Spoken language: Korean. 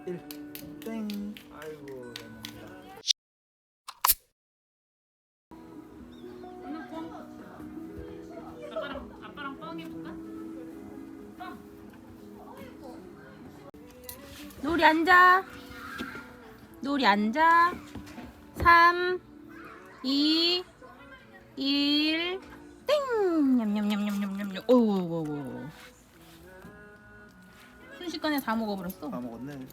1. 땡. 아이고 잘 먹는다. 오늘 뻥. 아빠랑 뻥 해볼까? 뻥. 놀이 앉아. 놀이 앉아. 3, 2, 1. 땡. 냠냠냠냠냠냠. 오오오오. 순식간에 다 먹어버렸어. 다 먹었네.